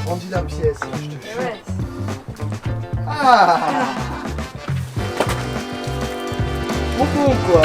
agrandi la pièce, je te jure. Ouais. Ah Bon quoi.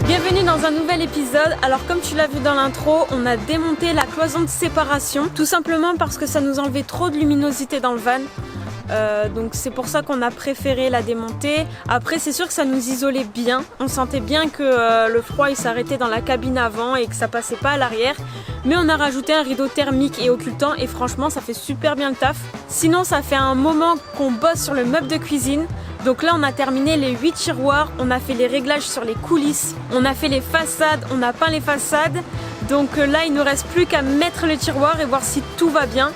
Bienvenue dans un nouvel épisode. Alors comme tu l'as vu dans l'intro, on a démonté la cloison de séparation. Tout simplement parce que ça nous enlevait trop de luminosité dans le van. Donc c'est pour ça qu'on a préféré la démonter. Après c'est sûr que ça nous isolait bien. On sentait bien que le froid il s'arrêtait dans la cabine avant et que ça passait pas à l'arrière. Mais on a rajouté un rideau thermique et occultant et franchement ça fait super bien le taf. Sinon ça fait un moment qu'on bosse sur le meuble de cuisine. Donc là on a terminé les 8 tiroirs, on a fait les réglages sur les coulisses, on a fait les façades, on a peint les façades. Donc là il ne nous reste plus qu'à mettre le tiroir et voir si tout va bien.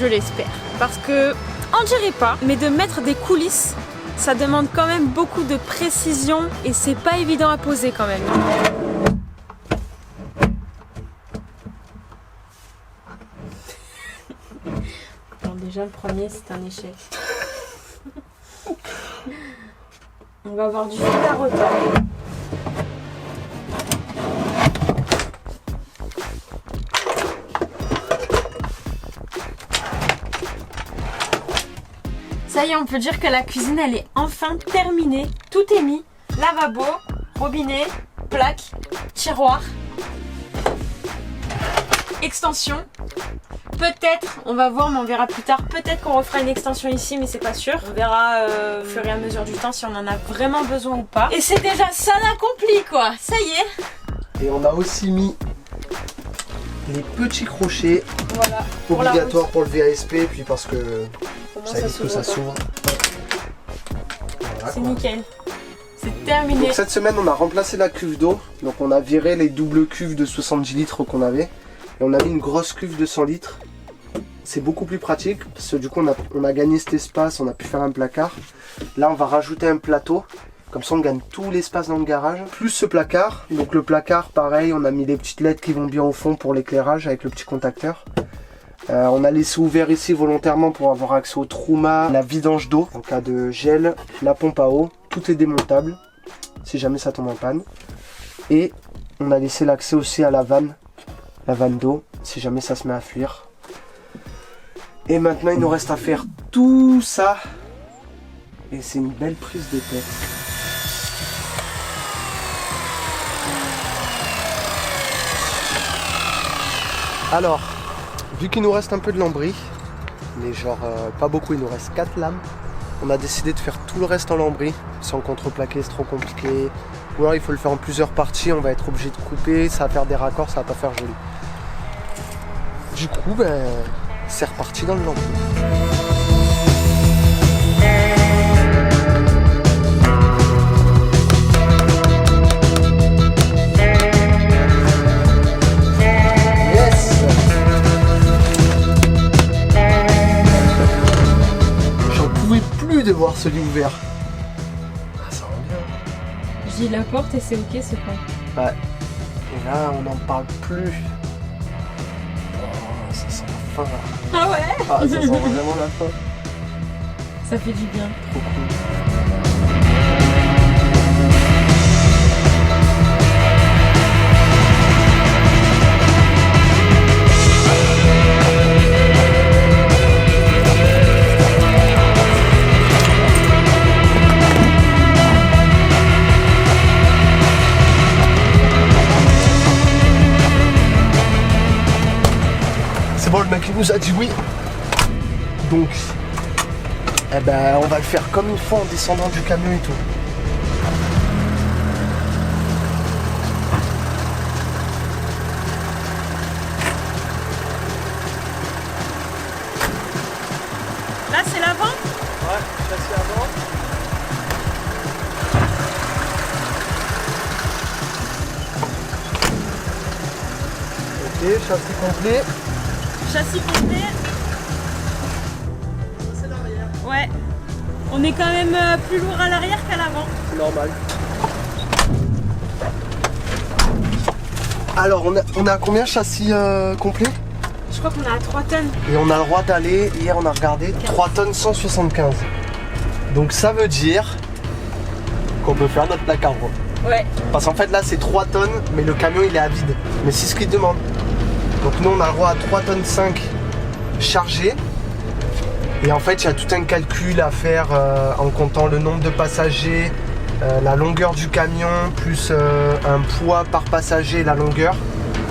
Je l'espère. Parce que, on dirait pas, mais de mettre des coulisses, ça demande quand même beaucoup de précision et c'est pas évident à poser quand même. Bon déjà le premier c'est un échec. On va avoir du fil à retordre. Ça y est, on peut dire que la cuisine elle est enfin terminée. Tout est mis. Lavabo, robinet, plaque, tiroir, extension. Peut-être, on va voir mais on verra plus tard, peut-être qu'on refera une extension ici mais c'est pas sûr. On verra au fur et à mesure du temps si on en a vraiment besoin ou pas. Et c'est déjà ça l'accompli quoi, ça y est. Et on a aussi mis les petits crochets, Voilà, obligatoires pour le VASP, puis parce que ça évite que ça s'ouvre. Voilà, C'est quoi. nickel, c'est terminé. Donc cette semaine on a remplacé la cuve d'eau, donc on a viré les doubles cuves de 70 litres qu'on avait. Et on a mis une grosse cuve de 100 litres. C'est beaucoup plus pratique parce que du coup on a gagné cet espace, on a pu faire un placard. Là on va rajouter un plateau. Comme ça on gagne tout l'espace dans le garage. Plus ce placard. Donc le placard pareil, on a mis des petites LED qui vont bien au fond pour l'éclairage avec le petit contacteur. On a laissé ouvert ici volontairement pour avoir accès au trouma, la vidange d'eau en cas de gel, la pompe à eau. Tout est démontable si jamais ça tombe en panne. Et on a laissé l'accès aussi à la vanne d'eau, si jamais ça se met à fuir. Et maintenant il nous reste à faire tout ça. Et c'est une belle prise de tête. Alors, vu qu'il nous reste un peu de lambris, mais genre pas beaucoup, il nous reste 4 lames, on a décidé de faire tout le reste en lambris. Sans contreplaquer, c'est trop compliqué. Ou alors il faut le faire en plusieurs parties, on va être obligé de couper, ça va faire des raccords, ça va pas faire joli. Du coup, ben, c'est reparti dans le lambris. Yes! J'en pouvais plus de voir celui ouvert. Ah, ça rend bien. Je dis la porte et c'est ok, c'est pas. Ouais. Et là, on n'en parle plus. Oh, ça sent la fin. Ah ouais. Ah, ça sent vraiment la fin. Ça fait du bien. Trop cool. C'est bon, le mec il nous a dit oui. Donc, eh ben, on va le faire comme une fois en descendant du camion et tout. Là c'est l'avant. Ouais, châssis avant. Ok, châssis complet. Châssis complet. C'est l'arrière. Ouais. On est quand même plus lourd à l'arrière qu'à l'avant. Normal. Alors, on a combien châssis complet? Je crois qu'on est à 3 tonnes. Et on a le droit d'aller, hier on a regardé, 3 tonnes 175. Donc ça veut dire qu'on peut faire notre placard gros. Ouais. Parce qu'en fait là c'est 3 tonnes, mais le camion il est à vide. Mais c'est ce qu'il demande. Donc nous on a le droit à 3 tonnes 5 chargé. Et en fait, il y a tout un calcul à faire en comptant le nombre de passagers, la longueur du camion, plus un poids par passager et la longueur.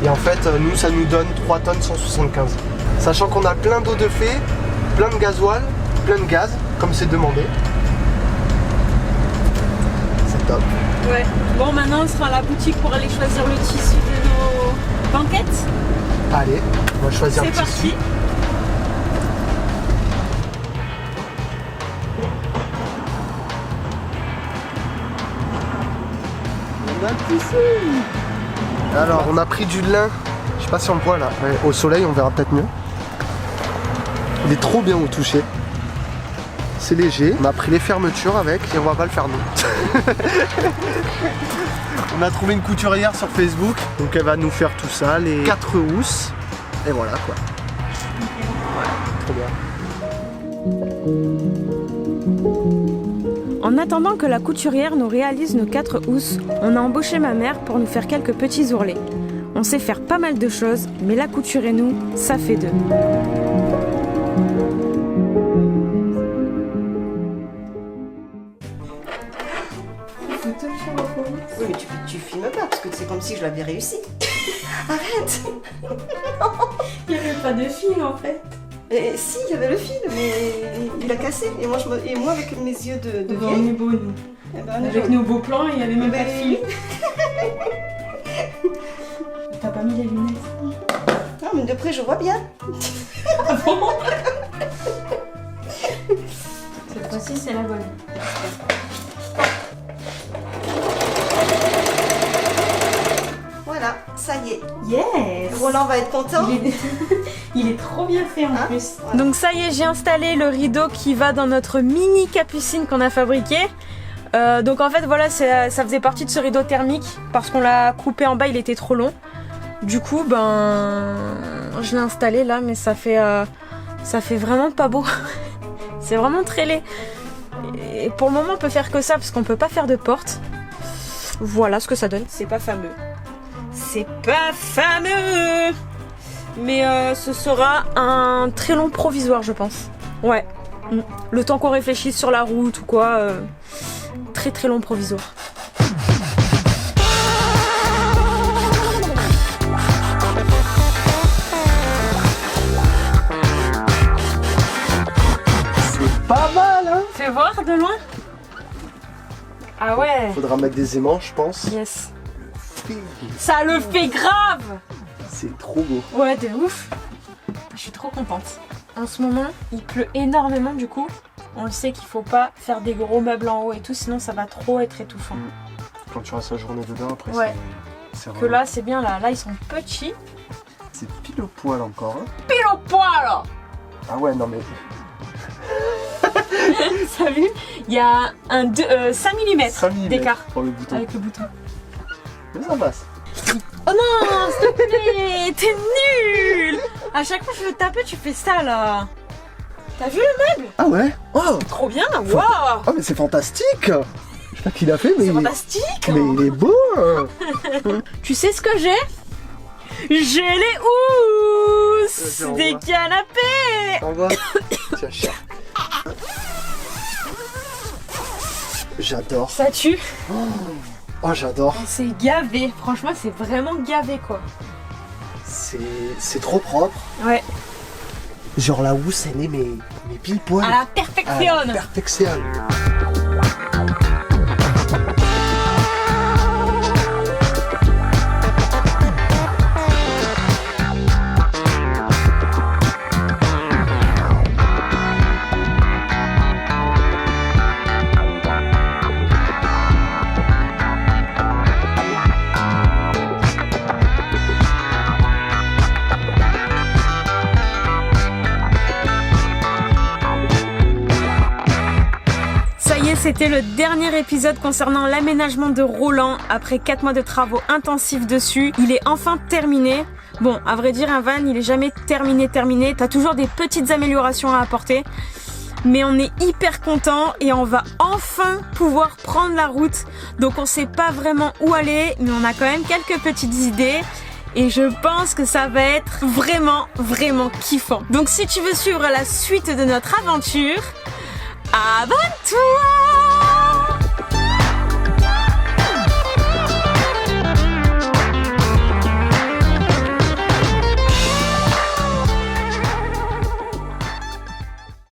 Et en fait, nous, ça nous donne 3 tonnes 175. Sachant qu'on a plein d'eau de fée, plein de gasoil, plein de gaz, comme c'est demandé. C'est top. Ouais. Bon, maintenant, on sera à la boutique pour aller choisir le tissu de nos banquettes. Allez, on va choisir le C'est tissu. parti. Alors, on a pris du lin. Je sais pas si on le voit là. Ouais, au soleil, on verra peut-être mieux. Il est trop bien au toucher. C'est léger. On a pris les fermetures avec et on va pas le faire nous. On a trouvé une couturière sur Facebook. Donc elle va nous faire tout ça, les 4 housses. Et voilà quoi. Ouais, trop bien. En attendant que la couturière nous réalise nos 4 housses, on a embauché ma mère pour nous faire quelques petits ourlets. On sait faire pas mal de choses, mais la couture et nous, ça fait 2. Oui, mais tu filmes pas parce que c'est comme si je l'avais réussi. Arrête. Il n'y avait pas de fil en fait. Et si, il y avait le fil, mais il a cassé. Et moi, avec mes yeux de On vieille. est beaux nous. Eh ben, Avec nos beaux plans, il n'y avait même pas de fil. oui. T'as pas mis les lunettes? Non, mais de près, je vois bien. Ah bon? Cette fois-ci, c'est la bonne. Voilà, ça y est. Yes! Roland va être content. Il est trop bien fait en Hein? plus. Voilà. Donc ça y est, j'ai installé le rideau qui va dans notre mini capucine qu'on a fabriqué. Donc en fait voilà, ça faisait partie de ce rideau thermique parce qu'on l'a coupé en bas, il était trop long. Du coup je l'ai installé là, mais ça fait vraiment pas beau. C'est vraiment très laid. Et pour le moment on peut faire que ça parce qu'on peut pas faire de porte. Voilà ce que ça donne. C'est pas fameux. C'est pas fameux. Mais ce sera un très long provisoire, je pense. Ouais. Le temps qu'on réfléchisse sur la route ou quoi. Très très long provisoire. C'est pas mal, hein? Fais voir de loin. Ah ouais. Faudra mettre des aimants, je pense. Yes. Ça le fait grave. C'est trop beau. Ouais, de ouf. Je suis trop contente. En ce moment, il pleut énormément du coup. On le sait qu'il faut pas faire des gros meubles en haut et tout, sinon ça va trop être étouffant. Quand tu restes la journée dedans, après, Ouais. c'est Que là, c'est bien là. Là, ils sont petits. c'est pile au poil encore. Hein. Pile au poil. Ah ouais, non mais. Salut. Il y a 5 mm d'écart pour le bouton. avec le bouton. Mais ça passe. Oh non, s'il te plaît, t'es nul. À chaque fois que je veux te taper, tu fais ça là. T'as vu le meuble? Ah ouais. Oh, Trop bien, waouh. oh mais c'est fantastique. Je sais pas qui l'a fait, mais C'est fantastique. mais il est beau. Hein. Tu sais ce que j'ai? J'ai les housses Vas-y, des envoie. canapés. Au revoir. Tiens, chat. J'adore. Ça tue. Oh, j'adore. C'est gavé. Franchement, c'est vraiment gavé quoi. C'est trop propre. Ouais. Genre la housse, elle est mais pile poil. À la À perfection. la perfection. Ça y est, c'était le dernier épisode concernant l'aménagement de Roland. Après 4 mois de travaux intensifs dessus, il est enfin terminé. Bon, à vrai dire, un van, il est jamais terminé. T'as toujours des petites améliorations à apporter. Mais on est hyper content et on va enfin pouvoir prendre la route. Donc on sait pas vraiment où aller, mais on a quand même quelques petites idées. et je pense que ça va être vraiment kiffant. Donc si tu veux suivre la suite de notre aventure, abonne-toi!